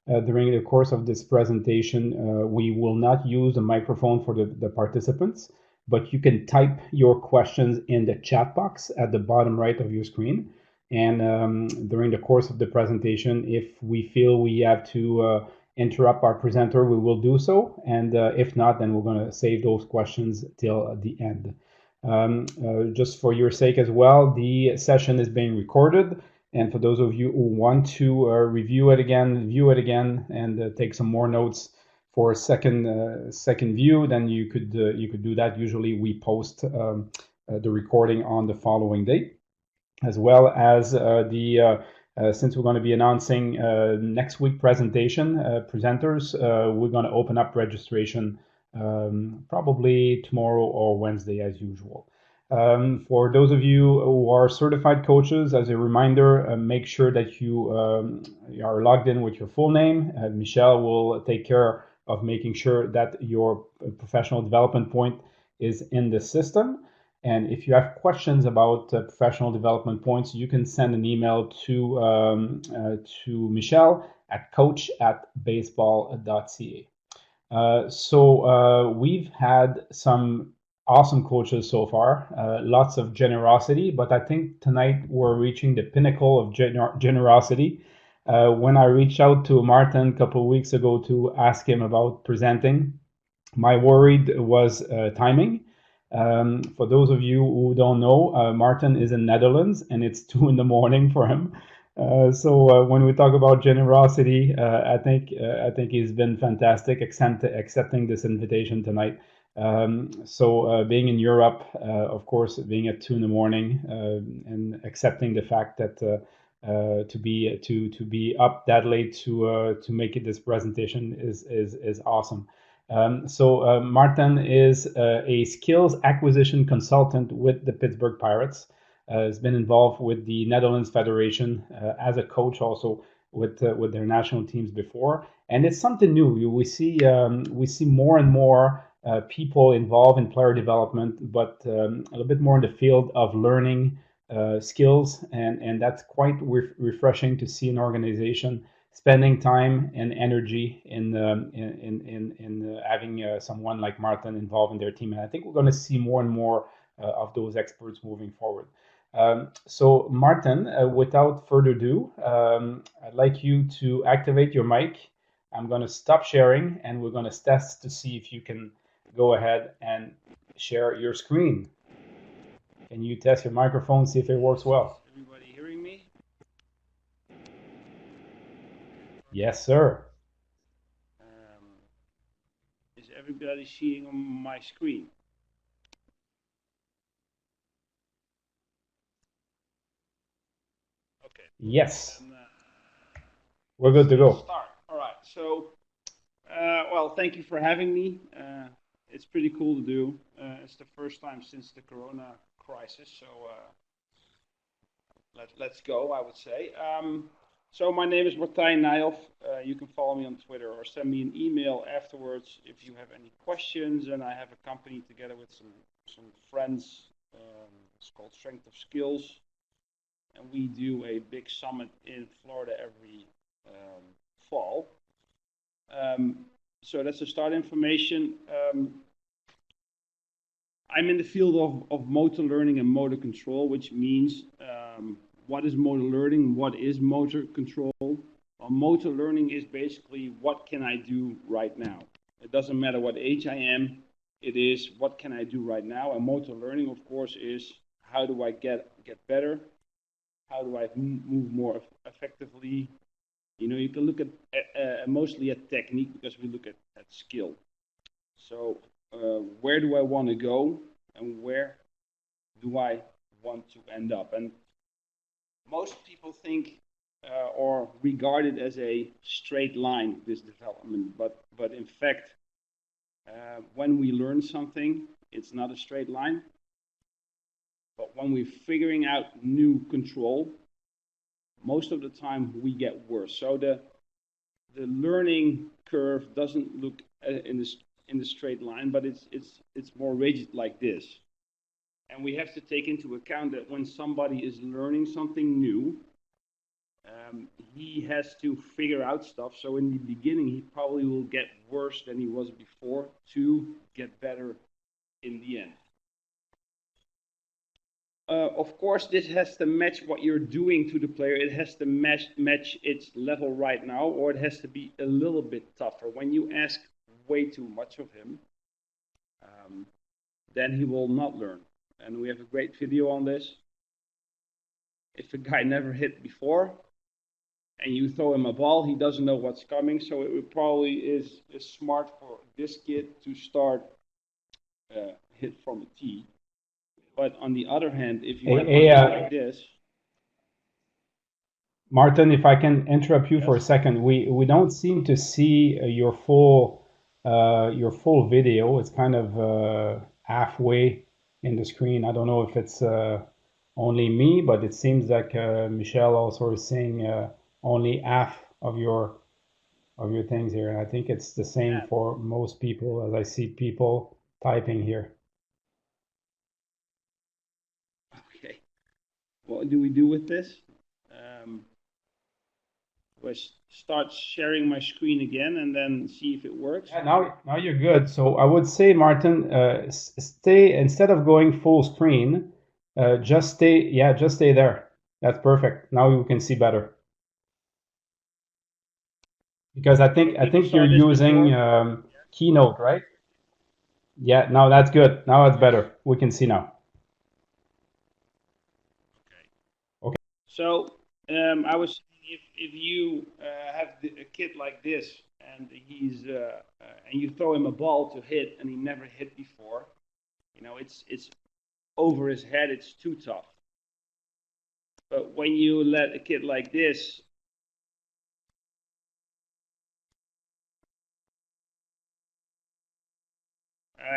during the course of this presentation, we will not use a microphone for the participants, but you can type your questions in the chat box at the bottom right of your screen. And during the course of the presentation, if we feel we have to interrupt our presenter, we will do so. And if not, then we're going to save those questions till the end. Just for your sake as well, the session is being recorded. And for those of you who want to review it again, view it again, and take some more notes for a second view, then you could do that. Usually we post the recording on the following day, as well as since we're going to be announcing next week presentation presenters, we're going to open up registration probably tomorrow or Wednesday as usual. For those of you who are certified coaches, as a reminder, make sure that you are logged in with your full name. Michelle will take care of making sure that your professional development point is in the system. And if you have questions about professional development points, you can send an email to Michelle at coach@baseball.ca. So we've had some awesome coaches so far, lots of generosity, but I think tonight we're reaching the pinnacle of generosity. When I reached out to Martijn a couple of weeks ago to ask him about presenting, my worry was timing. For those of you who don't know, Martijn is in Netherlands and it's 2 in the morning for him. So when we talk about generosity, I think he's been fantastic accepting this invitation tonight. So being in Europe, of course, being at 2 in the morning and accepting the fact that to be up that late to make it this presentation is awesome. So Martijn is a skills acquisition consultant with the Pittsburgh Pirates. Has been involved with the Netherlands Federation as a coach, also with their national teams before, and it's something new. We see more and more people involved in player development, but a little bit more in the field of learning skills, and that's quite refreshing to see an organization spending time and energy in having someone like Martijn involved in their team. And I think we're going to see more and more of those experts moving forward. So Martijn, without further ado, I'd like you to activate your mic. I'm going to stop sharing and we're going to test to see if you can go ahead and share your screen. Can you test your microphone, see if it works well? Everybody hearing me? Yes, sir. Is everybody seeing on my screen? Okay. Yes. And, we're good to go. Start. All right. So, well, thank you for having me. It's pretty cool to do. It's the first time since the Corona crisis. So let's go, I would say. So my name is Martijn Nijhoff. You can follow me on Twitter or send me an email afterwards if you have any questions. And I have a company together with some friends. It's called Strength of Skills. And we do a big summit in Florida every fall. So that's the start information. I'm in the field of motor learning and motor control, which means what is motor learning? What is motor control? Well, motor learning is basically what can I do right now? It doesn't matter what age I am. It is what can I do right now? And motor learning, of course, is how do I get better? How do I move more effectively? You know, you can look at mostly at technique because we look at skill. So where do I want to go and where do I want to end up? And most people think or regard it as a straight line, this development, but in fact, when we learn something, it's not a straight line. But when we're figuring out new control, most of the time we get worse. So the learning curve doesn't look in the straight line, but it's more rigid like this. And we have to take into account that when somebody is learning something new, he has to figure out stuff. So in the beginning, he probably will get worse than he was before to get better in the end. Of course, this has to match what you're doing to the player. It has to match its level right now, or it has to be a little bit tougher. When you ask way too much of him, then he will not learn. And we have a great video on this. If a guy never hit before, and you throw him a ball, he doesn't know what's coming. So it probably is smart for this kid to start hit from a tee. But on the other hand, if you have like this, Martin, if I can interrupt you yes. for a second, we don't seem to see your full video. It's kind of halfway in the screen. I don't know if it's only me, but it seems like Michelle also is saying only half of your things here. And I think it's the same for most people, as I see people typing here. Okay. What do we do with this? Do I start sharing my screen again and then see if it works? Yeah, now you're good. So I would say, Martin, stay, instead of going full screen, just stay there. That's perfect. Now you can see better. Because I think you're using Keynote, right? Yeah, now that's good. Now it's better. We can see now. Okay. So I was saying, if you have a kid like this and he's and you throw him a ball to hit and he never hit before, you know, it's over his head. It's too tough. But when you let a kid like this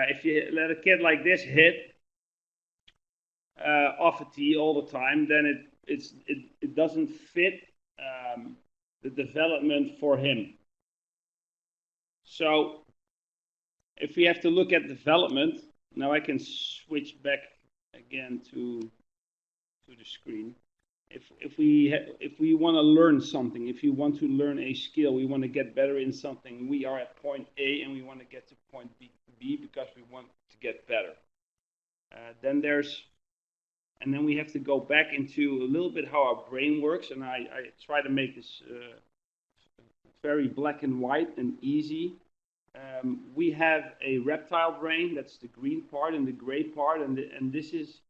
if you let a kid like this hit off a tee all the time, then it doesn't fit the development for him. So if we have to look at development, now I can switch back again to the screen. If we want to learn something, if you want to learn a skill, we want to get better in something, we are at point A and we want to get to point B because we want to get better. Then we have to go back into a little bit how our brain works, and I try to make this very black and white and easy. We have a reptile brain, that's the green part, and the gray part, and this is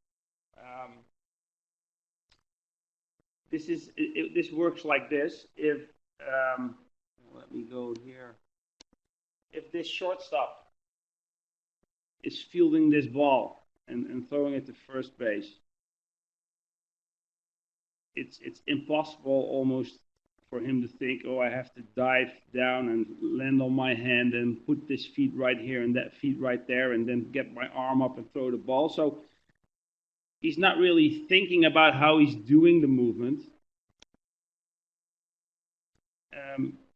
this works like this. If let me go here. If this shortstop is fielding this ball and throwing it to first base, it's impossible almost for him to think, oh, I have to dive down and land on my hand and put this feet right here and that feet right there and then get my arm up and throw the ball. So he's not really thinking about how he's doing the movement.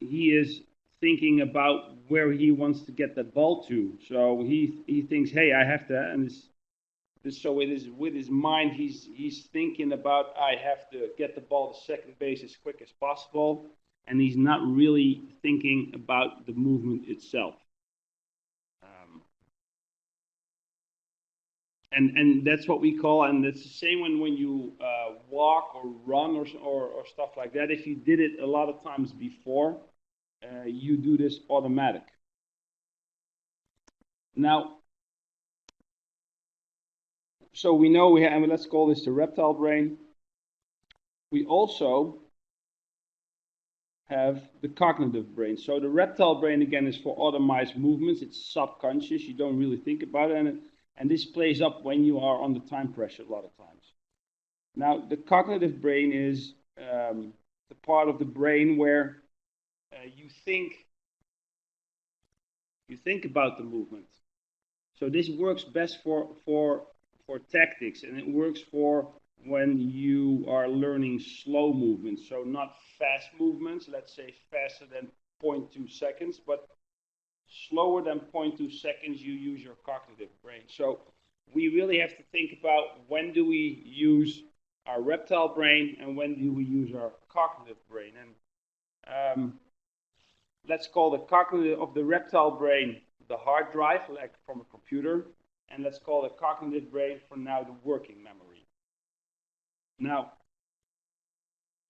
He is thinking about where he wants to get that ball to. So he thinks, hey, I have to, and so it is with his mind, he's thinking about, I have to get the ball to second base as quick as possible, and he's not really thinking about the movement itself. And that's what we call, and it's the same when you walk or run or stuff like that. If you did it a lot of times before, you do this automatic. Now, so we know we have, and let's call this the reptile brain. We also have the cognitive brain. So the reptile brain, again, is for automized movements. It's subconscious. You don't really think about it. And this plays up when you are under time pressure a lot of times. Now, the cognitive brain is the part of the brain where you think about the movement. So this works best for tactics, and it works for when you are learning slow movements. So not fast movements, let's say faster than 0.2 seconds, but slower than 0.2 seconds, you use your cognitive brain. So we really have to think about when do we use our reptile brain and when do we use our cognitive brain. And let's call the cognitive of the reptile brain the hard drive, like from a computer, and let's call the cognitive brain for now the working memory. Now,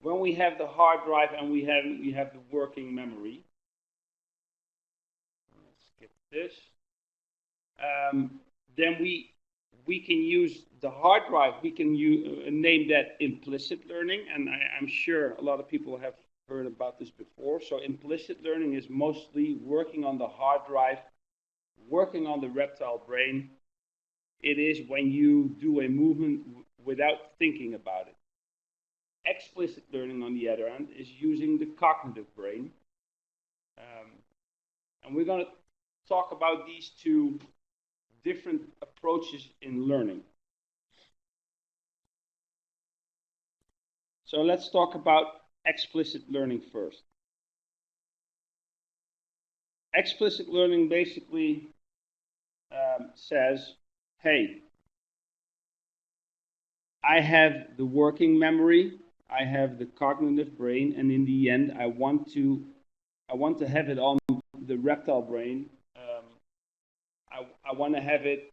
when we have the hard drive and we have the working memory, let's skip this, then we can use the hard drive, we can name that implicit learning, and I'm sure a lot of people have heard about this before. So implicit learning is mostly working on the hard drive, working on the reptile brain. It is when you do a movement without thinking about it. Explicit learning, on the other hand, is using the cognitive brain. And we're going to talk about these two different approaches in learning. So let's talk about explicit learning first. Explicit learning basically says, hey, I have the working memory, I have the cognitive brain, and in the end, I want to have it on the reptile brain. I want to have it.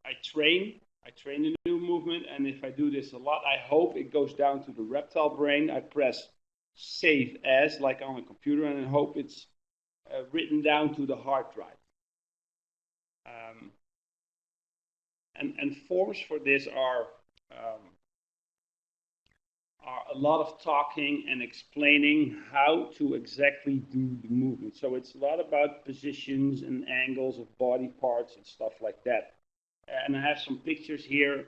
I train a new movement, and if I do this a lot, I hope it goes down to the reptile brain. I press save as, like on a computer, and I hope it's written down to the hard drive. And forms for this are a lot of talking and explaining how to exactly do the movement. So it's a lot about positions and angles of body parts and stuff like that. And I have some pictures here.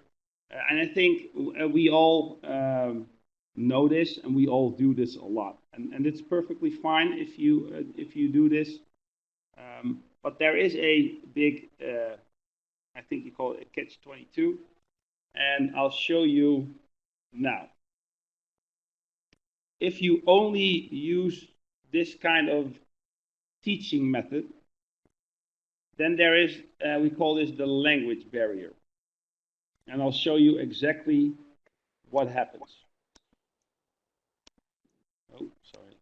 And I think we all know this, and we all do this a lot. And it's perfectly fine if you do this. But there is a big, I think you call it a catch-22. And I'll show you now. If you only use this kind of teaching method, then there is, we call this the language barrier. And I'll show you exactly what happens. Oh, sorry.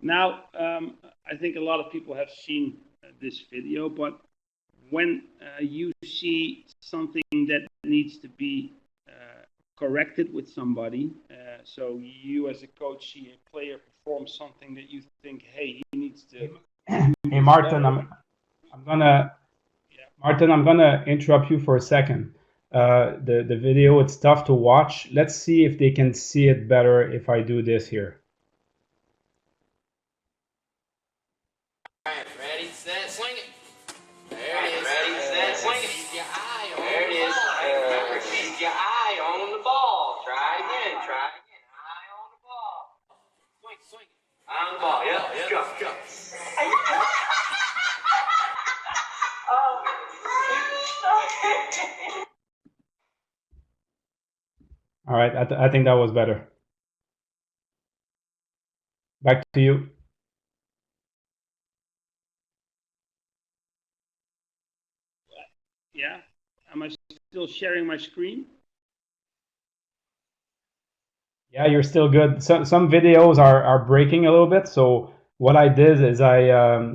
Now, I think a lot of people have seen this video, but when you see something that needs to be corrected with somebody, so you as a coach see a player perform something that you think, hey, he needs to. Hey, Martijn, I'm gonna interrupt you for a second. The video, it's tough to watch. Let's see if they can see it better if I do this here. Ready, set, swing it. There it is. Ready, set, swing it. Keep your eye on there the ball. Remember, keep your eye on the ball. Try again. Eye on the ball. Swing. Eye on the ball. Yep. Go. All right, I think that was better. Back to you. Yeah. Am I still sharing my screen? Yeah, you're still good. Some videos are breaking a little bit. So what I did is I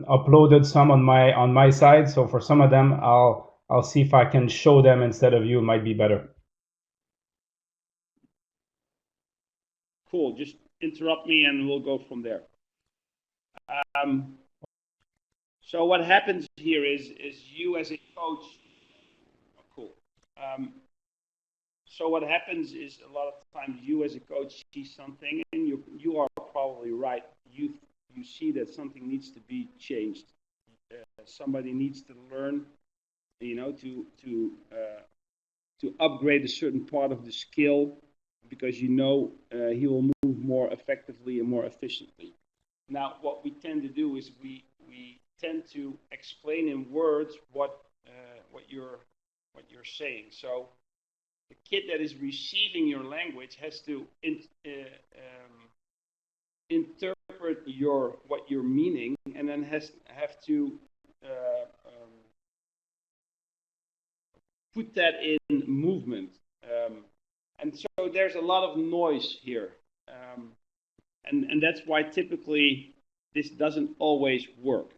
uploaded some on my side. So for some of them, I'll see if I can show them instead of you. It might be better. Cool. Just interrupt me, and we'll go from there. So what happens here is you as a coach. Oh, cool. So what happens is a lot of times you as a coach see something, and you are probably right. You see that something needs to be changed. Somebody needs to learn, to upgrade a certain part of the skill, because he will move more effectively and more efficiently. Now, what we tend to do is we tend to explain in words what you're saying. So the kid that is receiving your language has to interpret what you're meaning, and then have to put that in movement. And so there's a lot of noise here. And that's why typically this doesn't always work.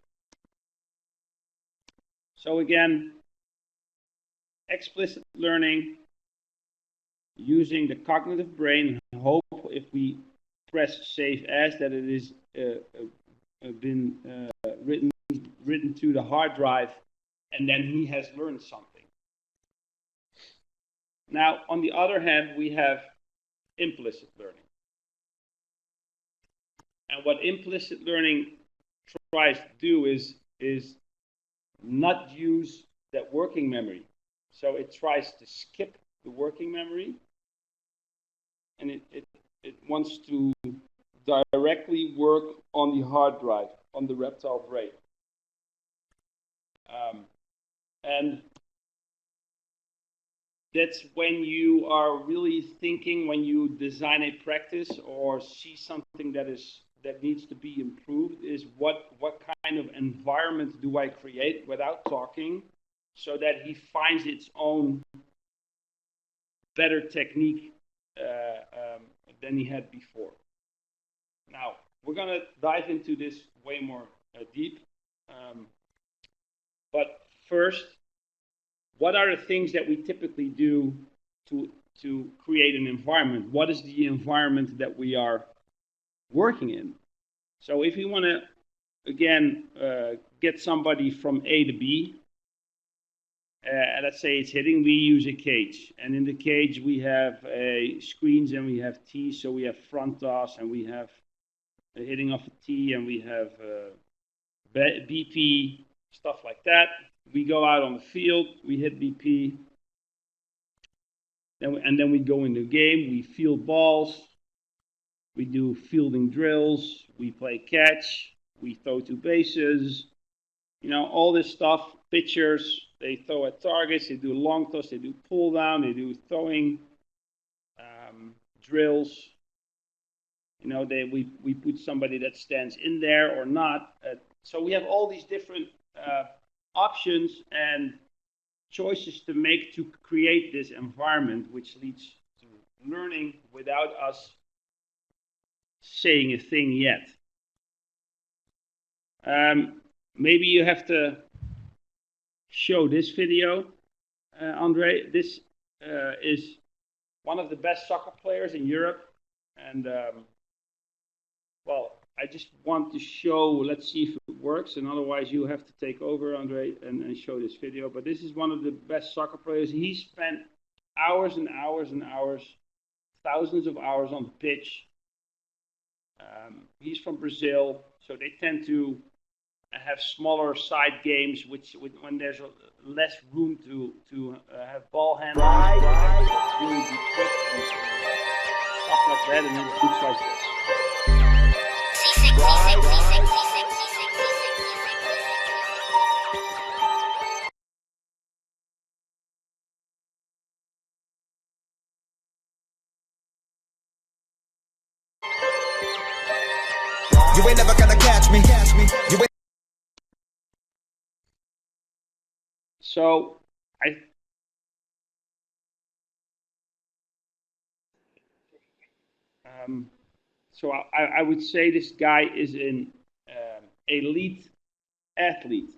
So again, explicit learning, using the cognitive brain. Hope if we press save as that it is been written to the hard drive, and then he has learned something. Now, on the other hand, we have implicit learning. And what implicit learning tries to do is not use that working memory. So it tries to skip the working memory, and it wants to directly work on the hard drive, on the reptile brain. And that's when you are really thinking, when you design a practice or see something that needs to be improved, is what kind of environment do I create without talking, so that he finds its own better technique than he had before. Now, we're going to dive into this way more deep. But first, what are the things that we typically do to create an environment? What is the environment that we are working in? So if we want to, again, get somebody from A to B, let's say it's hitting, we use a cage. And in the cage, we have screens and we have T's. So we have front toss and we have the hitting of a T and we have BP, stuff like that. We go out on the field, we hit BP, and then we go into the game, we field balls, we do fielding drills, we play catch, we throw to bases, all this stuff. Pitchers, they throw at targets, they do long toss, they do pull down, they do throwing drills. We put somebody that stands in there or not. So we have all these different options and choices to make to create this environment, which leads to learning without us saying a thing yet. Maybe you have to show this video, Andre. This is one of the best soccer players in Europe, and I just want to show, let's see if it works, and otherwise you have to take over, Andre, and show this video. But this is one of the best soccer players. He spent hours and hours and hours, thousands of hours on the pitch. He's from Brazil, so they tend to have smaller side games, when there's less room to have ball handling, really be quick and stuff like that, and it looks like this. You ain't never gonna catch me. You ain't. So I would say this guy is an elite athlete,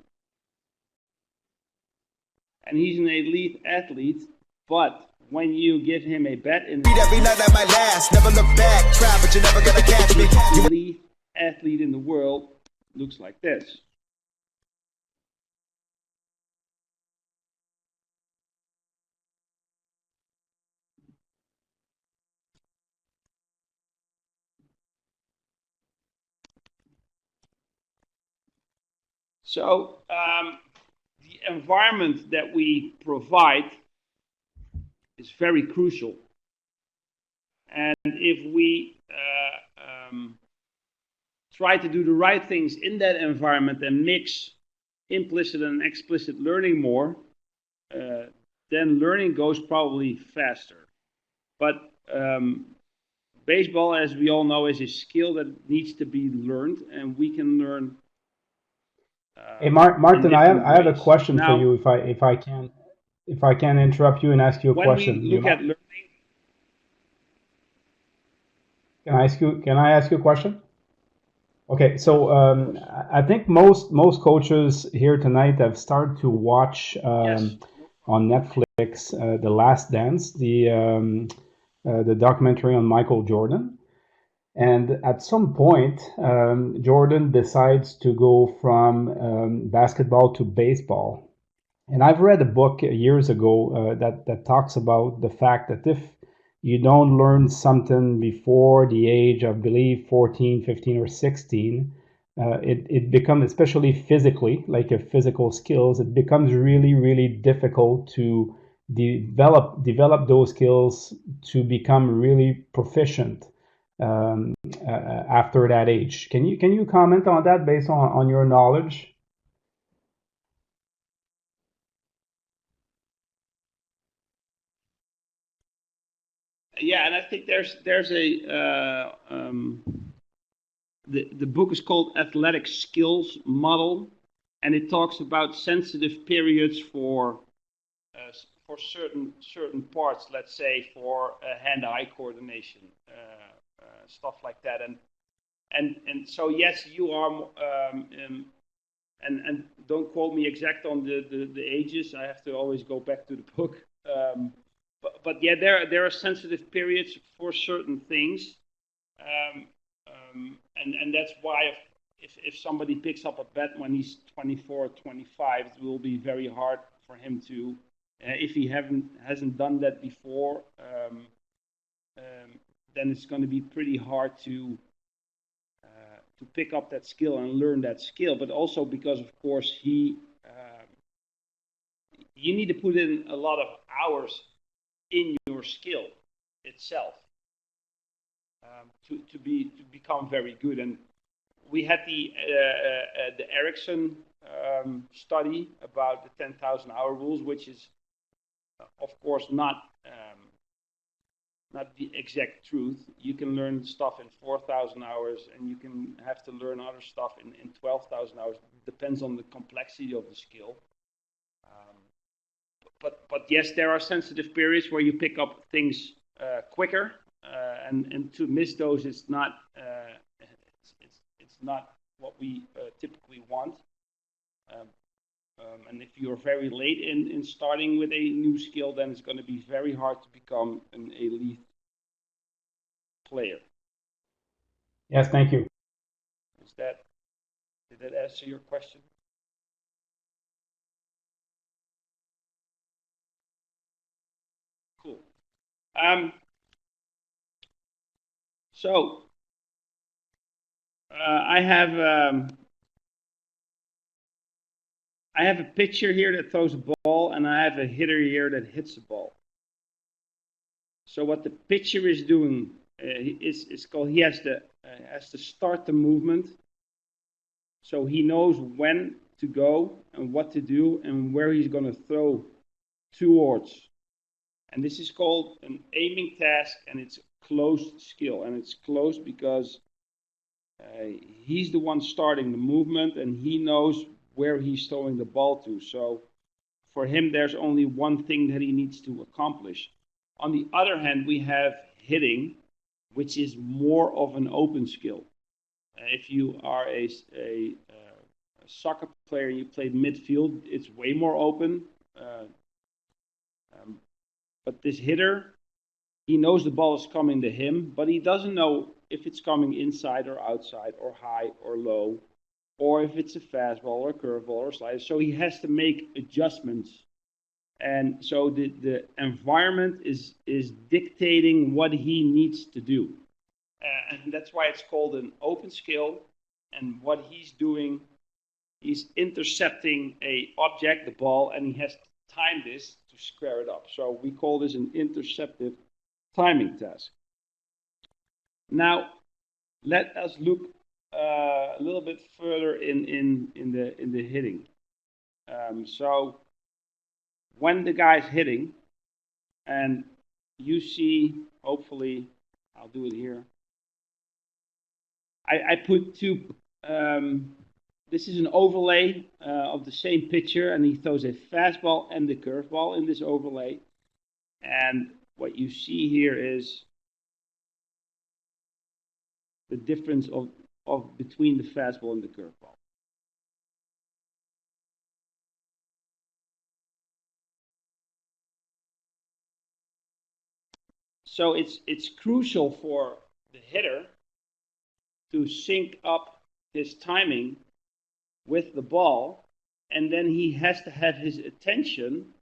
and he's an elite athlete. But when you give him a bet in Every night I might last, never look back, try, but you're never gonna catch me. The elite athlete in the world looks like this. So the environment that we provide is very crucial. And if we try to do the right things in that environment and mix implicit and explicit learning more, then learning goes probably faster. But baseball, as we all know, is a skill that needs to be learned, and we can learn. Hey, Martin, I have a question now, for you, if I can interrupt you and ask you a when question. we Do you look at mind? learning, Can I ask you a question? Okay, so yes, of course. I think most coaches here tonight have started to watch Yes, no on problem. Netflix The Last Dance, the documentary on Michael Jordan. And at some point, Jordan decides to go from basketball to baseball. And I've read a book years ago that talks about the fact that if you don't learn something before the age of, I believe, 14, 15, or 16, it becomes, especially physically, like a physical skills, it becomes really, really difficult to develop those skills to become really proficient after that age. Can you comment on that based on your knowledge? Yeah, and I think there's a the book is called Athletic Skills Model, and it talks about sensitive periods for certain parts. Let's say for hand-eye coordination, stuff like that, and so yes, you are. And don't quote me exact on the ages. I have to always go back to the book. But yeah, there are sensitive periods for certain things, and that's why if somebody picks up a bat when he's 24 or 25, it will be very hard for him to, if he hasn't done that before, then it's going to be pretty hard to pick up that skill and learn that skill. But also because, of course, you need to put in a lot of hours in your skill itself to become very good. And we had the Ericsson study about the 10,000 hour rules, which is of course not the exact truth. You can learn stuff in 4,000 hours, and you can have to learn other stuff in 12,000 hours. It depends on the complexity of the skill. But yes, there are sensitive periods where you pick up things quicker, and to miss those is not it's not what we typically want. And if you're very late in starting with a new skill, then it's going to be very hard to become an elite player. Yes, thank you. Did that answer your question? Cool. So I have a pitcher here that throws a ball, and I have a hitter here that hits a ball. So what the pitcher is doing is called, he has to start the movement, so he knows when to go and what to do and where he's going to throw towards. And this is called an aiming task, and it's a closed skill. And it's closed because he's the one starting the movement, and he knows where he's throwing the ball to. So for him, there's only one thing that he needs to accomplish. On the other hand, we have hitting, which is more of an open skill. If you are a soccer player and you play midfield, it's way more open. But this hitter, he knows the ball is coming to him, but he doesn't know if it's coming inside or outside or high or low, or if it's a fastball or curveball or slider. So he has to make adjustments. And so the environment is dictating what he needs to do. And that's why it's called an open skill. And what he's doing, he's intercepting a object, the ball, and he has to time this to square it up. So we call this an interceptive timing task. Now, let us look a little bit further in the hitting. So when the guy's hitting, and you see, hopefully, I'll do it here. I put two, this is an overlay of the same picture, and he throws a fastball and the curveball in this overlay. And what you see here is the difference of between the fastball and the curveball. So it's crucial for the hitter to sync up his timing with the ball, and then he has to have his attention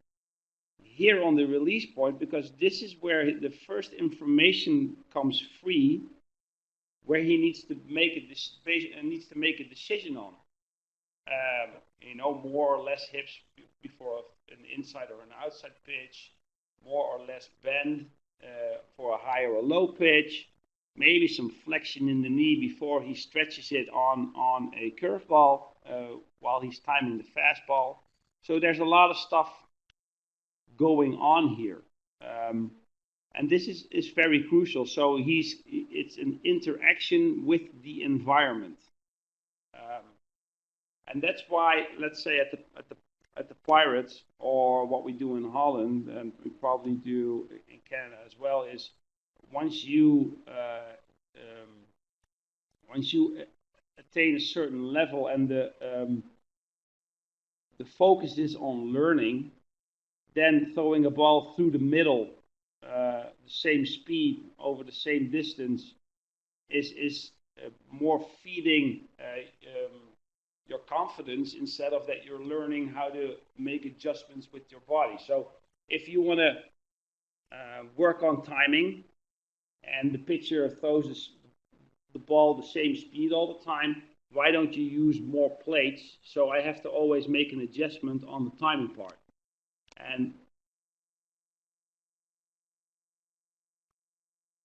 here on the release point, because this is where the first information comes free, where he needs to make a decision on. More or less hips before an inside or an outside pitch, more or less bend for a high or a low pitch, maybe some flexion in the knee before he stretches it on a curveball while he's timing the fastball. So there's a lot of stuff going on here. And this is very crucial. So it's an interaction with the environment. And that's why, let's say at the Pirates, or what we do in Holland, and we probably do in Canada as well, is once you attain a certain level and the focus is on learning, then throwing a ball through the middle, the same speed over the same distance, is more feeding your confidence, instead of that you're learning how to make adjustments with your body. So if you want to work on timing, and the pitcher throws the ball the same speed all the time, why don't you use more plates? So I have to always make an adjustment on the timing part. And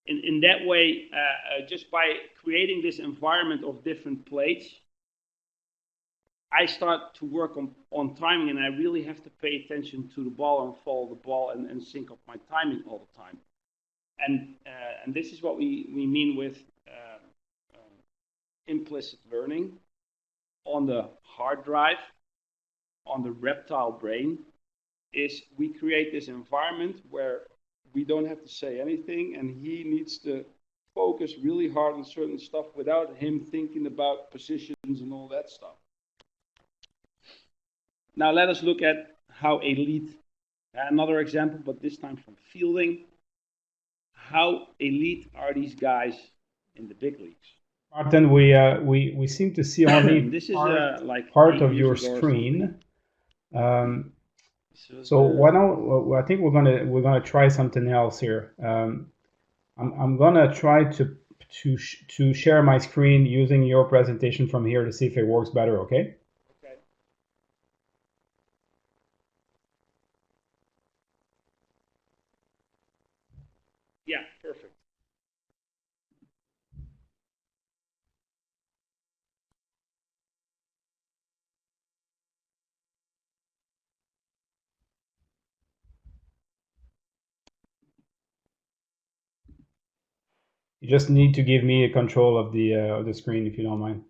in that way, just by creating this environment of different plates, I start to work on timing, and I really have to pay attention to the ball and follow the ball and sync up my timing all the time. And this is what we mean with implicit learning on the hard drive, on the reptile brain. Is we create this environment where we don't have to say anything, and he needs to focus really hard on certain stuff without him thinking about positions and all that stuff. Now let us look at how elite, another example, but this time from fielding. How elite are these guys in the big leagues? Martijn, we seem to see only this is like part of your screen. So why don't I think we're gonna try something else here. I'm gonna try to share my screen using your presentation from here to see if it works better. Okay. Okay. Yeah, perfect. You just need to give me a control of the screen if you don't mind.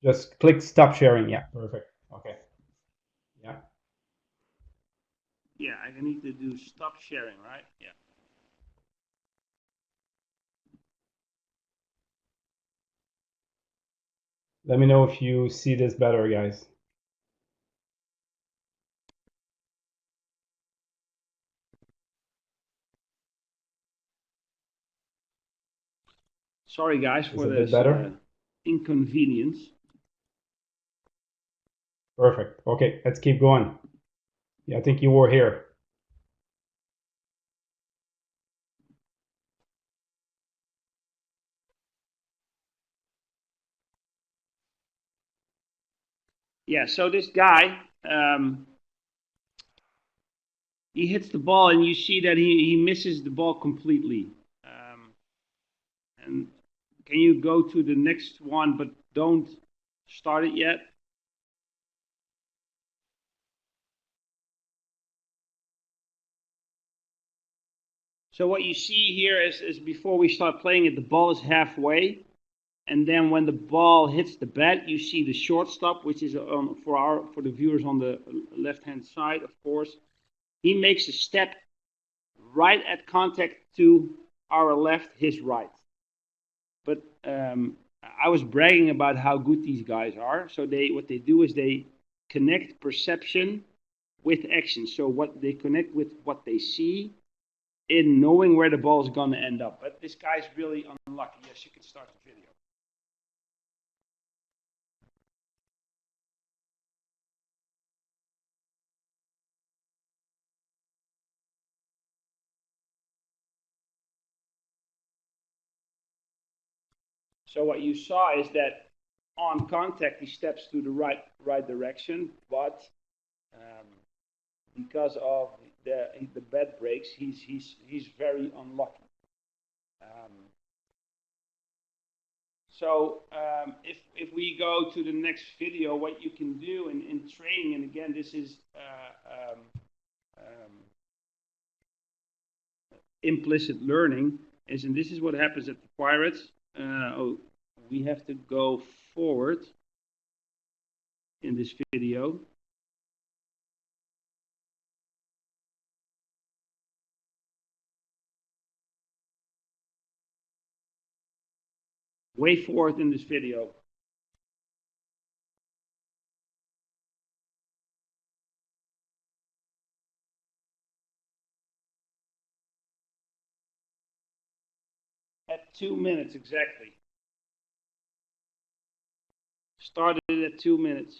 Just click stop sharing. Yeah, perfect. Okay. Yeah. Yeah, I need to do stop sharing, right? Yeah. Let me know if you see this better, guys. Sorry, guys, for this better? inconvenience. Perfect. Okay, let's keep going. Yeah, I think you were here. Yeah, so this guy, he hits the ball, and you see that he misses the ball completely. And can you go to the next one, but don't start it yet? So what you see here is before we start playing it, the ball is halfway. And then when the ball hits the bat, you see the shortstop, which is for the viewers on the left-hand side, of course. He makes a step right at contact to our left, his right. But I was bragging about how good these guys are. So what they do is they connect perception with action. So what they connect with what they see in knowing where the ball is going to end up. But this guy's really unlucky. Yes, you can start the video. So what you saw is that on contact he steps to the right direction, but because of the bat breaks, he's very unlucky. So if we go to the next video, what you can do in training, and again this is implicit learning, and this is what happens at the Pirates. We have to go forward in this video. Way forward in this video. At 2 minutes exactly. Started at 2 minutes.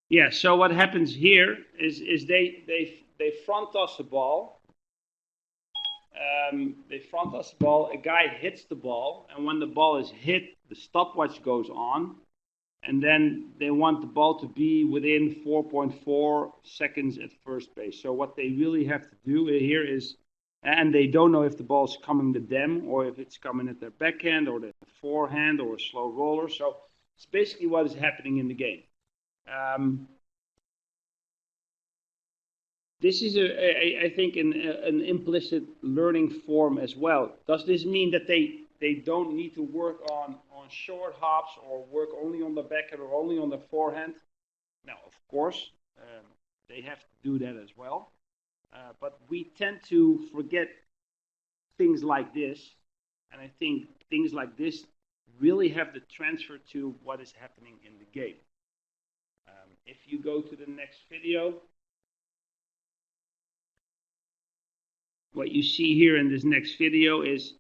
Yeah, so what happens here is they front toss the ball. They front toss the ball, a guy hits the ball, and when the ball is hit, the stopwatch goes on, and then they want the ball to be within 4.4 seconds at first base. So what they really have to do here is, and they don't know if the ball is coming to them or if it's coming at their backhand or their forehand or a slow roller. So it's basically what is happening in the game. This is, I think, an implicit learning form as well. Does this mean that they don't need to work on short hops or work only on the backhand or only on the forehand? No, of course, they have to do that as well. But we tend to forget things like this, and I think things like this really have the transfer to what is happening in the game. If you go to the next video, what you see here in this next video is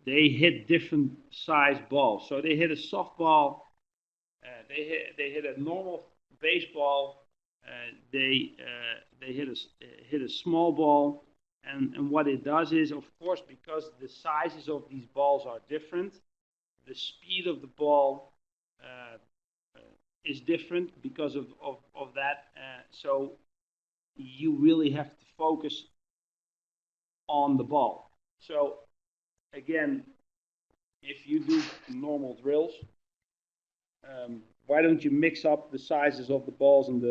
they hit different size balls. So they hit a softball, they hit a normal baseball, they hit a small ball, and what it does is, of course, because the sizes of these balls are different, the speed of the ball is different because of that. So you really have to focus on the ball. So again, if you do normal drills, why don't you mix up the sizes of the balls and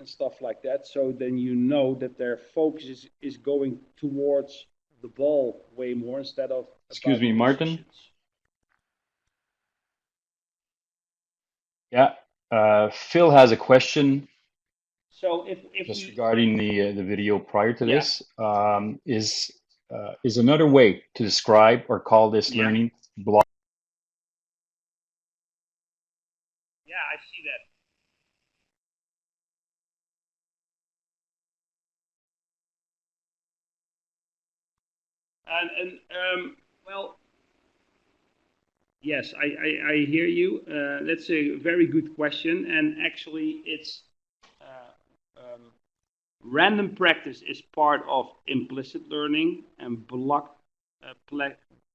stuff like that, so then you know that their focus is going towards the ball way more instead of. Excuse me, Martijn. Yeah, Phil has a question. So if just regarding the video prior to this, is another way to describe or call this learning block? Yeah, I see that. Well, yes, I hear you. That's a very good question, and actually, it's random practice is part of implicit learning, and block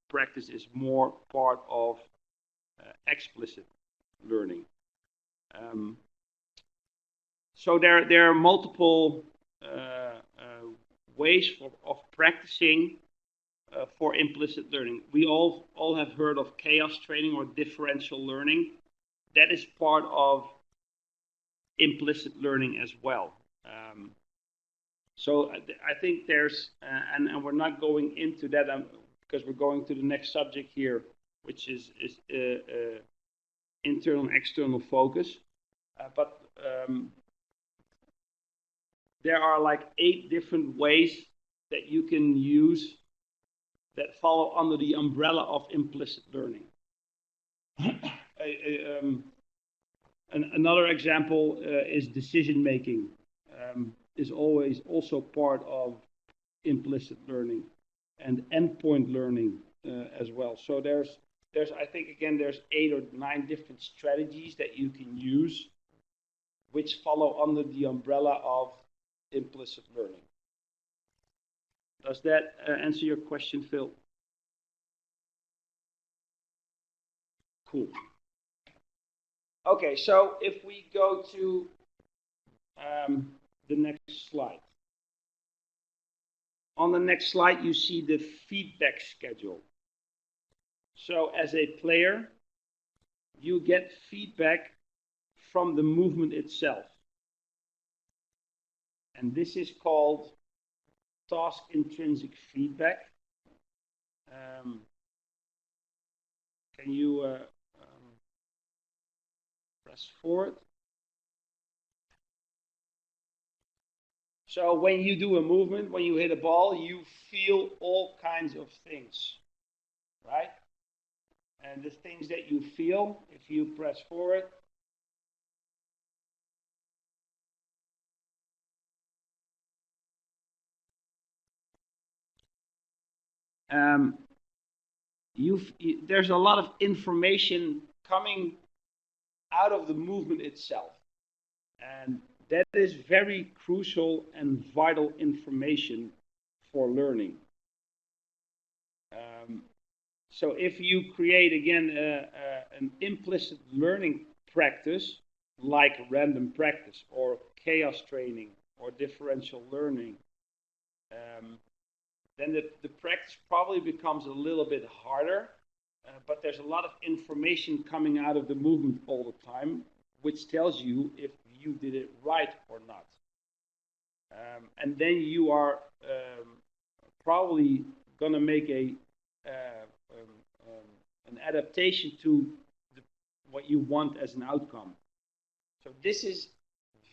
practice is more part of explicit learning. So there are multiple ways of practicing for implicit learning. We all have heard of chaos training or differential learning. that is part of implicit learning as well. So I think there's, and we're not going into that because we're going to the next subject here, which is internal and external focus. But there are like 8 different ways that you can use that follow under the umbrella of implicit learning. Another example is decision making. Is always also part of implicit learning, and endpoint learning as well. So there's I think again there's 8 or 9 different strategies that you can use, which follow under the umbrella of implicit learning. Does that answer your question, Phil? Cool. Okay, so if we go to the next slide. On the next slide, you see the feedback schedule. So as a player, you get feedback from the movement itself. And this is called task intrinsic feedback. Can you press forward? So when you do a movement, when you hit a ball, you feel all kinds of things, right? And the things that you feel, if you press forward, there's a lot of information coming out of the movement itself. And that is very crucial and vital information for learning. So if you create, again, an implicit learning practice, like random practice or chaos training or differential learning, then the practice probably becomes a little bit harder, but there's a lot of information coming out of the movement all the time, which tells you if you did it right or not. And then you are probably going to make an adaptation to what you want as an outcome. So this is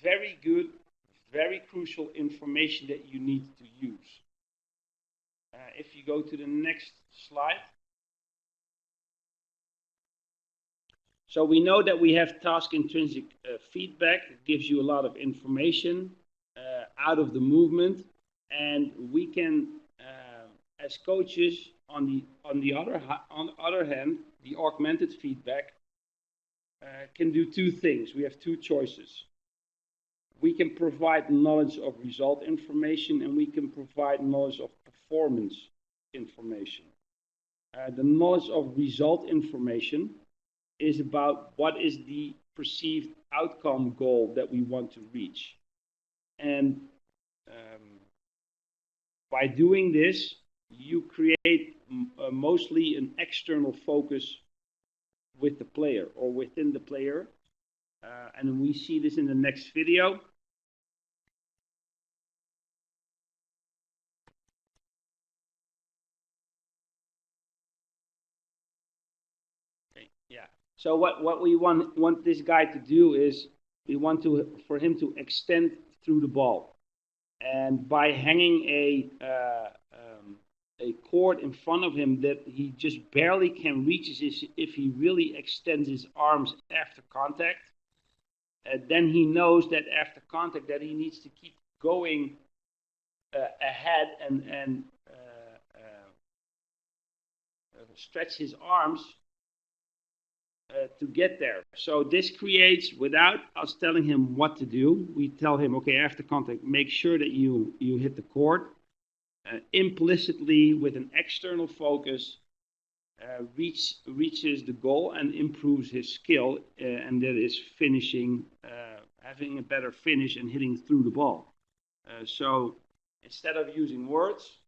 very good, very crucial information that you need to use. If you go to the next slide. So we know that we have task intrinsic feedback. It gives you a lot of information out of the movement, and we can, as coaches, on the other hand, the augmented feedback can do 2 things. We have 2 choices. We can provide knowledge of result information, and we can provide knowledge of performance information. The knowledge of result information is about what is the perceived outcome goal that we want to reach. And by doing this, you create mostly an external focus with the player or within the player. And we see this in the next video. Okay, yeah. So what we want this guy to do is we want for him to extend through the ball. And by hanging a cord in front of him that he just barely can reach if he really extends his arms after contact, then he knows that after contact that he needs to keep going ahead and stretch his arms to get there. So this creates, without us telling him what to do, we tell him, okay, after contact, make sure that you hit the cord. Implicitly, with an external focus, reaches the goal and improves his skill, and that is finishing, having a better finish and hitting through the ball. So instead of using words,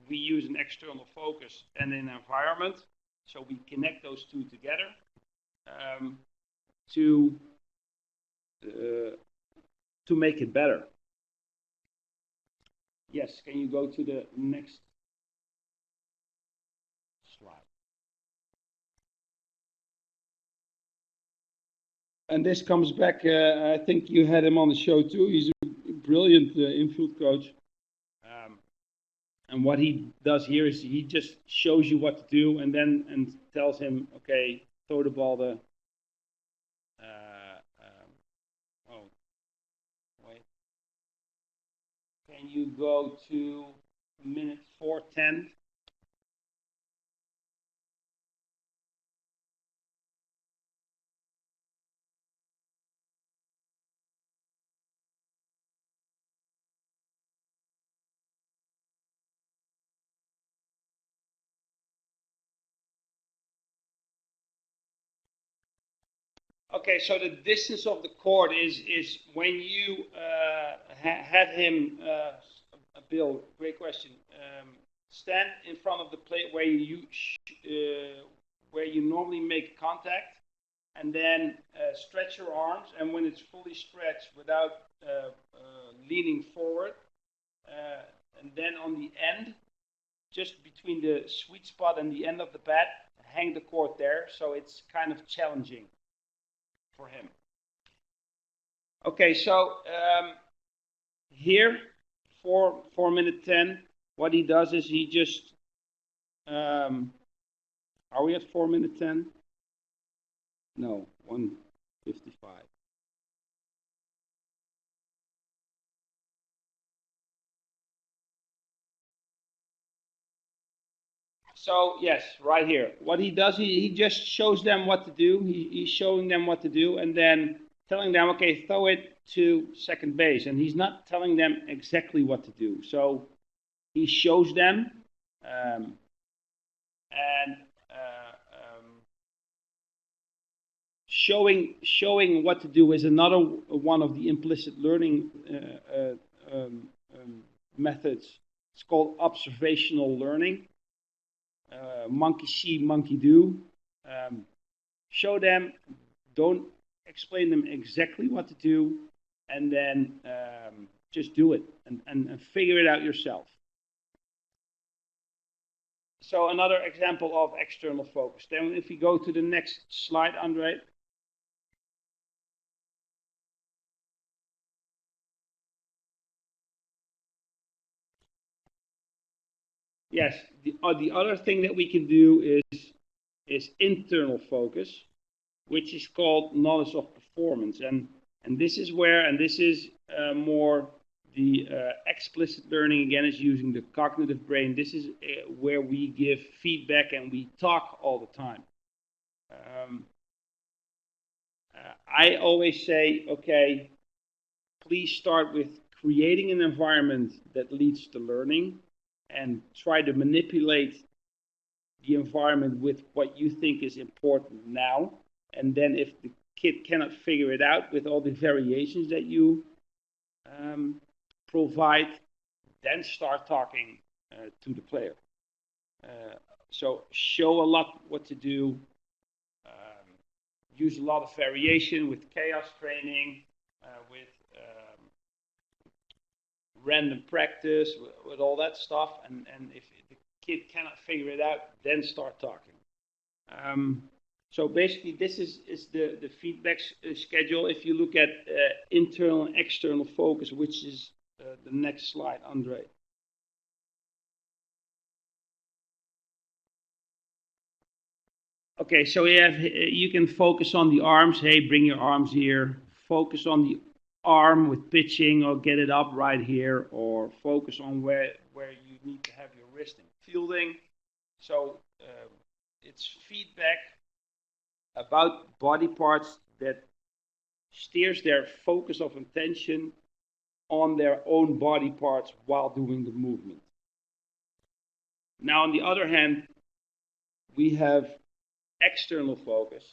we use an external focus and an environment. So we connect those 2 together. to make it better. Yes, can you go to the next slide? And this comes back, I think you had him on the show too. He's a brilliant infield coach. And what he does here is he just shows you what to do and tells him, okay, throw the ball the. Oh, wait. Can you go to minute 4:10? Okay, so the distance of the court is when you had him, Bill, great question. Stand in front of the plate where you normally make contact, and then stretch your arms. And when it's fully stretched, without leaning forward, and then on the end, just between the sweet spot and the end of the bat, hang the court there. So it's kind of challenging for him. Okay, so here, 4 minute 10, what he does is he just, are we at 4 minute 10? No, 1:55. So yes, right here. What he does, he just shows them what to do. He's showing them what to do, and then telling them, okay, throw it to second base. And he's not telling them exactly what to do. So he shows them, showing what to do is another one of the implicit learning methods. It's called observational learning. Monkey see, monkey do. Show them, don't explain them exactly what to do, and then just do it and figure it out yourself. So another example of external focus. Then if we go to the next slide, Andre. Yes, the other thing that we can do is internal focus, which is called knowledge of performance. And this is where, and this is more the explicit learning, again, is using the cognitive brain. This is where we give feedback and we talk all the time. I always say, okay, please start with creating an environment that leads to learning, and try to manipulate the environment with what you think is important now. And then if the kid cannot figure it out with all the variations that you provide, then start talking to the player. So show a lot what to do, use a lot of variation with chaos training, with random practice, with all that stuff, and if the kid cannot figure it out, then start talking. So basically, this is the feedback schedule. If you look at internal and external focus, which is the next slide, Andre. Okay, so you can focus on the arms. Hey, bring your arms here. Focus on the arm with pitching, or get it up right here, or focus on where you need to have your wrist in fielding. So it's feedback about body parts that steers their focus of attention on their own body parts while doing the movement. Now, on the other hand, we have external focus,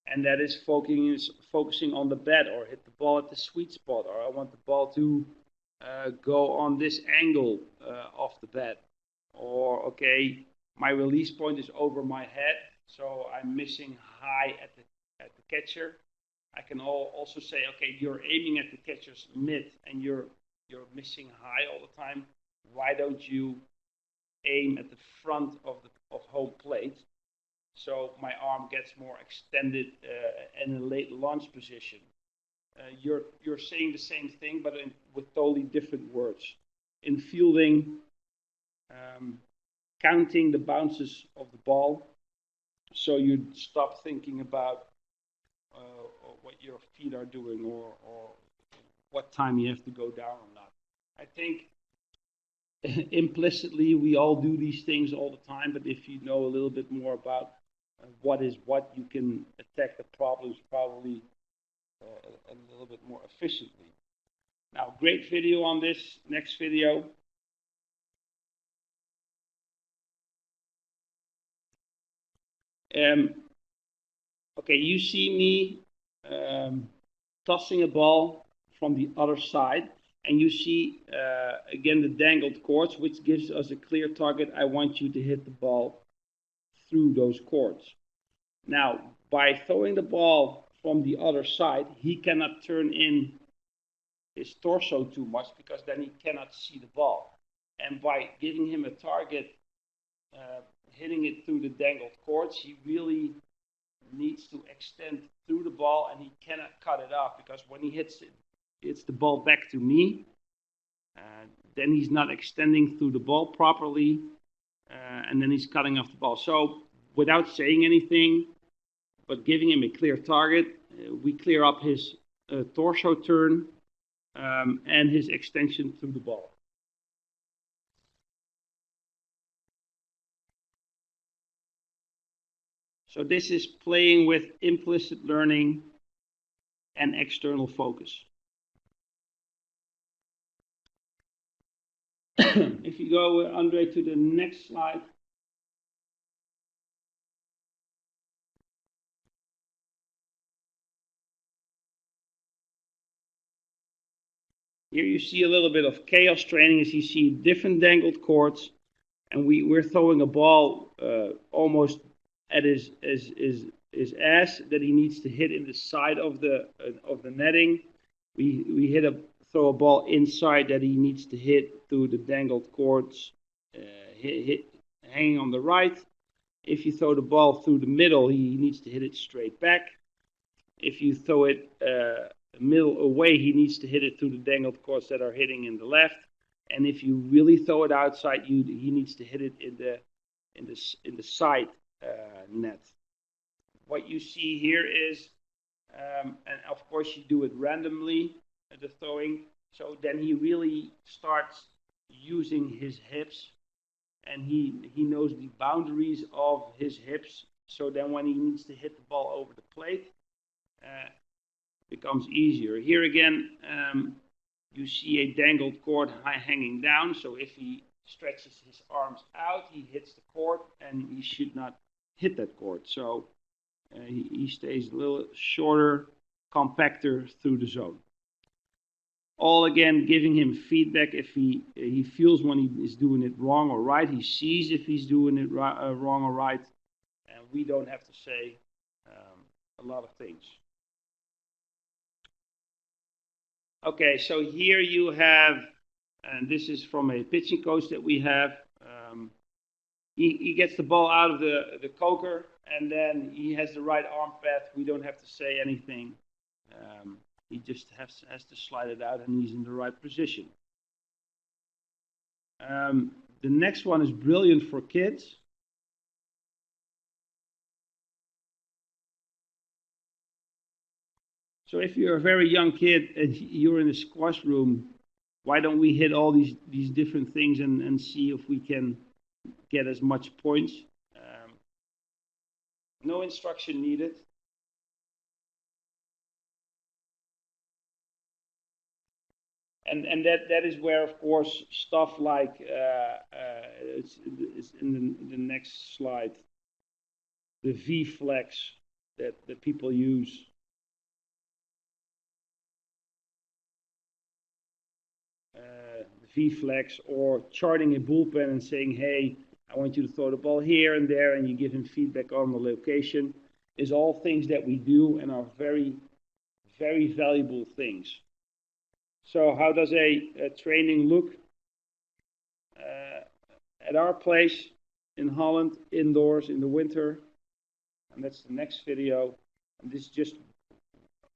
and that is focusing on the bat, or hit the ball at the sweet spot, or I want the ball to go on this angle off the bat, or okay, my release point is over my head, so I'm missing high at the catcher. I can also say, okay, you're aiming at the catcher's mid and you're missing high all the time. Why don't you aim at the front of home plate? So my arm gets more extended in a late launch position. You're saying the same thing, but with totally different words. In fielding, counting the bounces of the ball, so you stop thinking about what your feet are doing or what time you have to go down or not. I think implicitly we all do these things all the time, but if you know a little bit more about what is what, you can attack the problems probably a little bit more efficiently. Now, great video on this. Next video. Okay, you see me tossing a ball from the other side, and you see again the dangled cords, which gives us a clear target. I want you to hit the ball through those cords. Now, by throwing the ball from the other side, he cannot turn in his torso too much because then he cannot see the ball. And by giving him a target, hitting it through the dangled cords, he really needs to extend through the ball, and he cannot cut it off because when he hits the ball back to me, then he's not extending through the ball properly, and then he's cutting off the ball. So without saying anything, but giving him a clear target, we clear up his torso turn and his extension through the ball. So this is playing with implicit learning and external focus. If you go, Andre, to the next slide. Here you see a little bit of chaos training as you see different dangled cords, and we're throwing a ball almost at his ass that he needs to hit in the side of the netting. We throw a ball inside that he needs to hit through the dangled cords, hanging on the right. If you throw the ball through the middle, he needs to hit it straight back. If you throw it middle away, he needs to hit it through the dangled cords that are hitting in the left. And if you really throw it outside, he needs to hit it in the side net. What you see here is, and of course you do it randomly, the throwing. So then he really starts using his hips, and he knows the boundaries of his hips. So then when he needs to hit the ball over the plate, becomes easier. Here again, you see a dangled cord hanging down. So if he stretches his arms out, he hits the cord, and he should not hit that cord. So he stays a little shorter, compactor through the zone. All again giving him feedback if he feels when he is doing it wrong or right. He sees if he's doing it wrong or right, and we don't have to say a lot of things. Okay, so here you have, and this is from a pitching coach that we have. He gets the ball out of the coker, and then he has the right arm path. We don't have to say anything. He just has to slide it out, and he's in the right position. The next one is brilliant for kids. So if you're a very young kid and you're in a squash room, why don't we hit all these different things and see if we can get as much points? No instruction needed. And that is where, of course, stuff like it's in the next slide, the V-flex that people use. V-flex, or charting a bullpen and saying, hey, I want you to throw the ball here and there, and you give him feedback on the location, is all things that we do and are very very valuable things. So how does a training look? At our place in Holland, indoors in the winter, and that's the next video. And this is just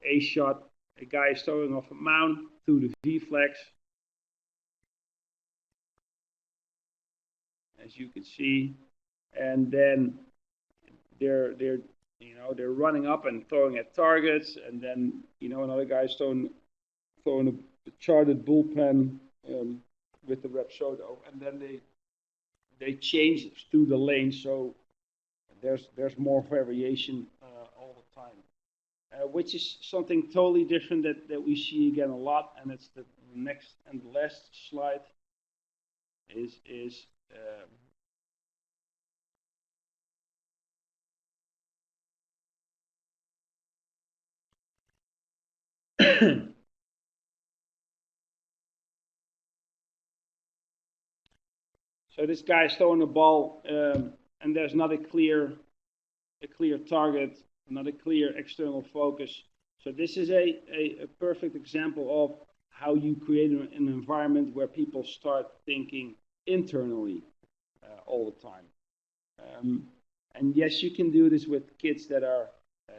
a shot. A guy is throwing off a mount through the V-flex. As you can see, and then they're running up and throwing at targets, and then another guy's throwing a charted bullpen with the Rapsodo, and then they change through the lane, so there's more variation all the time, which is something totally different that we see again a lot, and it's the next and the last slide is so this guy is throwing the ball, and there's not a clear target, not a clear external focus. So this is a perfect example of how you create an environment where people start thinking internally all the time. And yes, you can do this with kids that are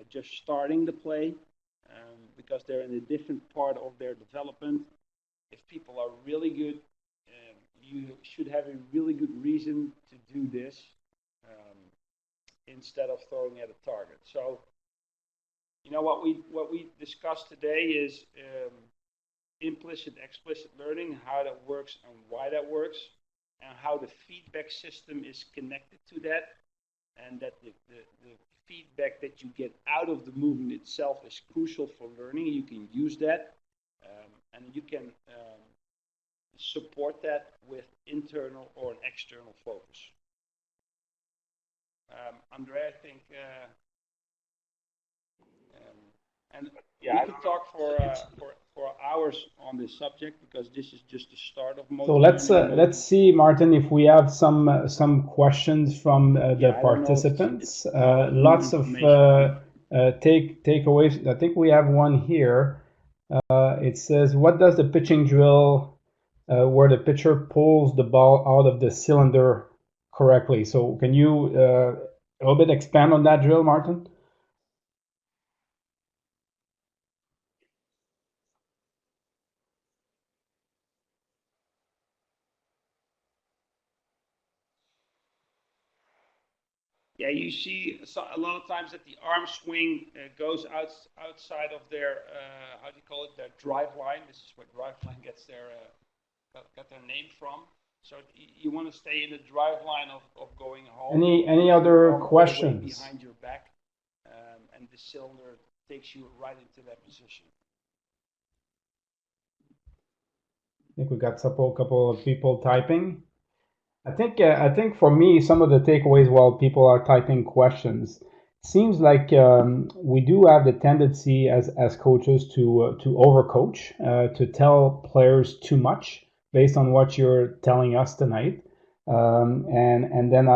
just starting to play, because they're in a different part of their development. If people are really good, you should have a really good reason to do this instead of throwing at a target. So, what we discussed today is implicit, explicit learning, how that works and why that works, and how the feedback system is connected to that, and that the feedback that you get out of the movement itself is crucial for learning. You can use that, and you can support that with internal or an external focus. Andre, I think, and we could talk for hours on this subject, because this is just the start of motor. So let's see, Martin, if we have some questions from the participants. Lots of takeaways. I think we have one here. It says, what does the pitching drill where the pitcher pulls the ball out of the cylinder correctly? So can you a little bit expand on that drill, Martin? Yeah, you see a lot of times that the arm swing goes outside of their, how do you call it, their drive line. This is where drive line gets their got their name from. So you want to stay in the drive line of going home. Any other questions? Behind your back, and the cylinder takes you right into that position. I think we got a couple of people typing. I think for me, some of the takeaways while people are typing questions, seems like we do have the tendency as coaches to overcoach, to tell players too much based on what you're telling us tonight. And then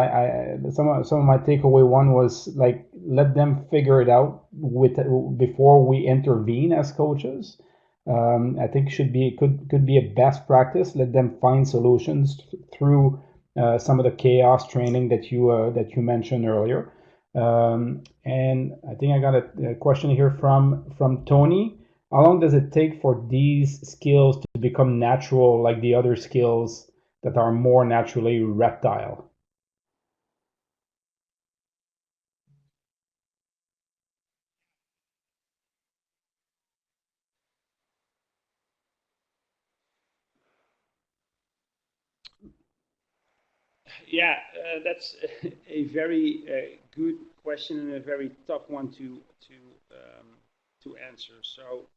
some of my takeaway one was like, let them figure it out before we intervene as coaches. I think could be a best practice. Let them find solutions through some of the chaos training that you mentioned earlier. And I think I got a question here from Tony. How long does it take for these skills to become natural, like the other skills that are more naturally reptile? Yeah, that's a very good question and a very tough one to answer. So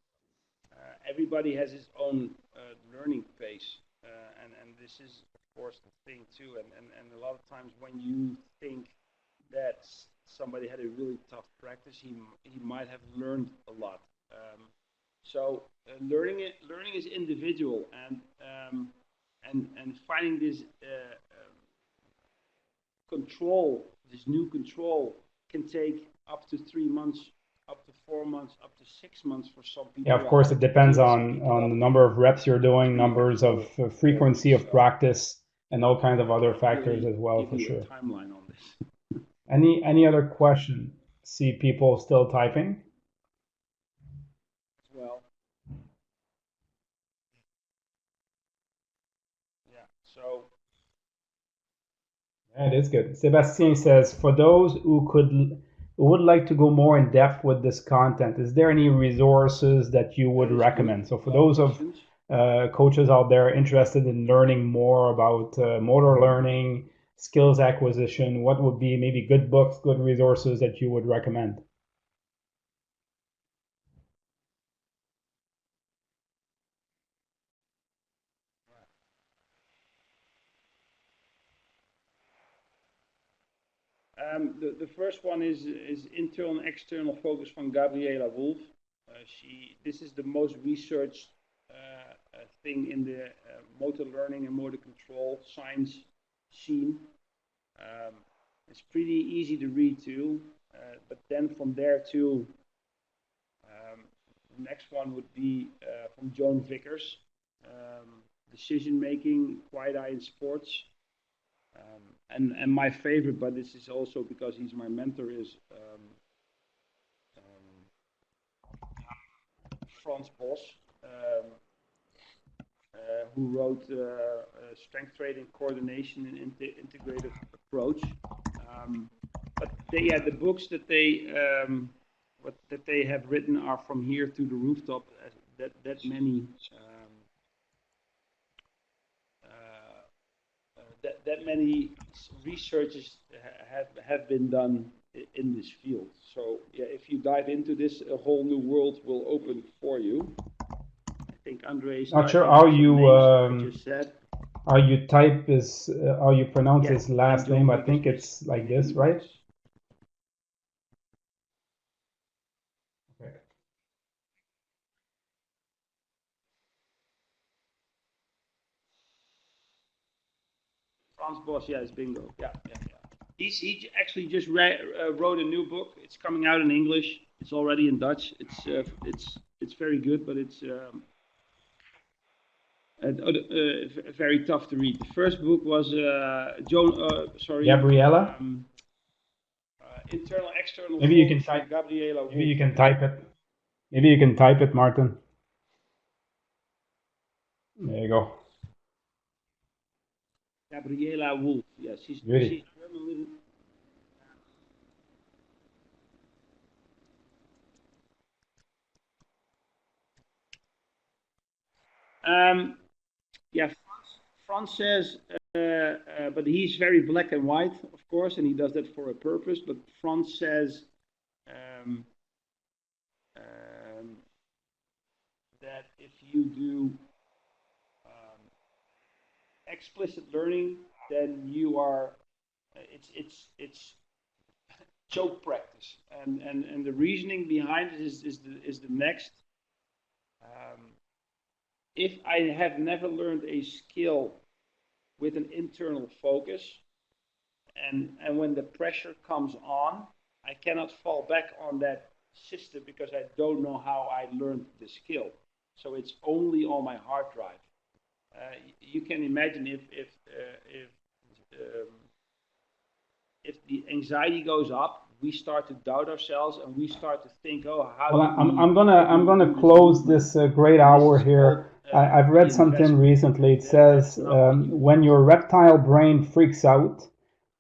everybody has his own learning pace, and this is of course the thing too. And a lot of times when you think that somebody had a really tough practice, he might have learned a lot. So learning is individual, and finding this control, this new control, can take up to 3 months up to 4 months, up to 6 months for some people. Yeah, of course, it depends on the number of reps you're doing, numbers of frequency of practice, and all kinds of other factors as well, for sure. Timeline on this. Any other question? See people still typing? Well, yeah, so. That is good. Sebastien says, for those who would like to go more in depth with this content, is there any resources that you would recommend? So for those of coaches out there interested in learning more about motor learning, skills acquisition, what would be maybe good books, good resources that you would recommend? The first one is Internal and External Focus from Gabriela Wolf. This is the most researched thing in the motor learning and motor control science scene. It's pretty easy to read too, but then from there too, the next one would be from Joan Vickers, Decision Making, Quiet Eye in Sports. And my favorite, but this is also because he's my mentor, is Franz Bosch, who wrote Strength Training, Coordination, and Integrative Approach. But the books that they have written are From Here to the Rooftop. That many researches have been done in this field. So yeah, if you dive into this, a whole new world will open for you. I think Andre's not sure how you just said. How you type is how you pronounce his last name. I think it's like this, right? Okay. Franz Bosch, yeah, it's bingo. Yeah. He actually just wrote a new book. It's coming out in English. It's already in Dutch. It's very good, but it's very tough to read. The first book was Gabriela. Internal, External. Maybe you can type. Gabriela. Maybe you can type it. Maybe you can type it, Martin. There you go. Gabriela Wolf. Yeah, she's German with. Franz says, but he's very black and white, of course, and he does that for a purpose. But Franz says that if you do explicit learning, then you are it's choke practice, and the reasoning behind it is the next. If I have never learned a skill with an internal focus, and when the pressure comes on, I cannot fall back on that system because I don't know how I learned the skill. So it's only on my hard drive. You can imagine if the anxiety goes up, we start to doubt ourselves and we start to think, oh, how? Well, I'm gonna close this great hour here. I've read something recently. It says when your reptile brain freaks out,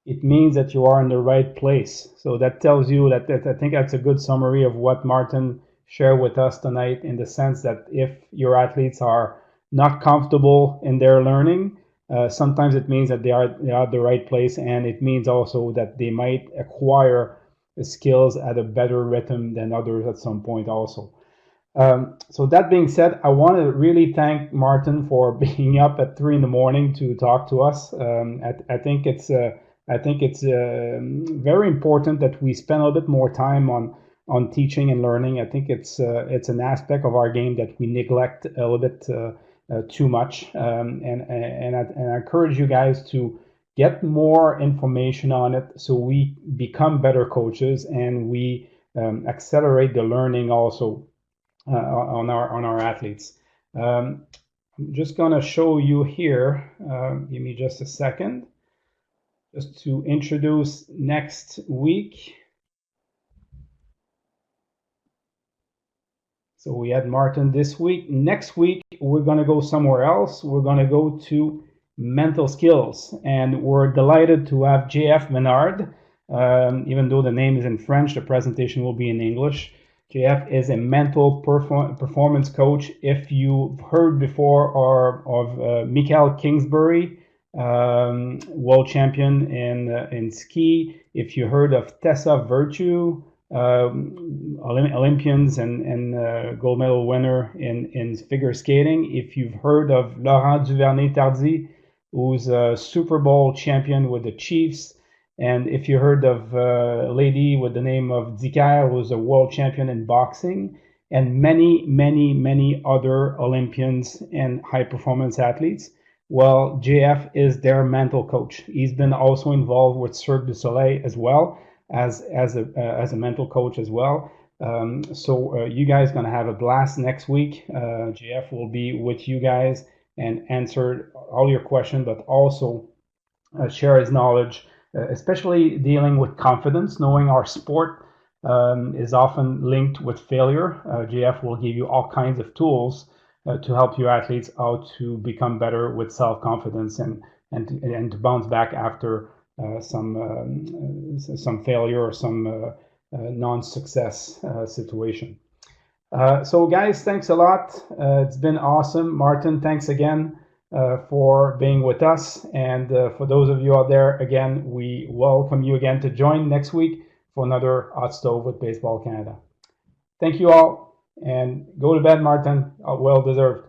it means that you are in the right place. So that tells you that I think that's a good summary of what Martijn shared with us tonight, in the sense that if your athletes are not comfortable in their learning, sometimes it means that they are at the right place, and it means also that they might acquire the skills at a better rhythm than others at some point also. So that being said, I want to really thank Martijn for being up at 3 a.m. to talk to us. I think it's very important that we spend a little bit more time on teaching and learning. I think it's an aspect of our game that we neglect a little bit too much, and I encourage you guys to get more information on it so we become better coaches and we accelerate the learning also on our athletes. I'm just going to show you here. Give me just a second, just to introduce next week. So we had Martin this week. Next week, we're going to go somewhere else. We're going to go to mental skills. And we're delighted to have JF Menard. Even though the name is in French, the presentation will be in English. JF is a mental performance coach. If you've heard before of Michael Kingsbury, world champion in ski, if you heard of Tessa Virtue, Olympians and gold medal winner in figure skating. If you've heard of Laurent Duvernay-Tardy, who's a Super Bowl champion with the Chiefs, and if you heard of a lady with the name of Dicker, who's a world champion in boxing, and many other Olympians and high performance athletes, well, JF is their mental coach. He's been also involved with Cirque du Soleil as well, as a mental coach as well. So you guys gonna have a blast next week. JF will be with you guys and answer all your questions, but also share his knowledge, especially dealing with confidence, knowing our sport is often linked with failure. JF will give you all kinds of tools to help your athletes out to become better with self-confidence and to bounce back after some failure or some non-success situation. So guys, thanks a lot. It's been awesome. Martin, thanks again for being with us. And for those of you out there, again, we welcome you again to join next week for another Hot Stove with Baseball Canada. Thank you all, and go to bed, Martin. Well deserved.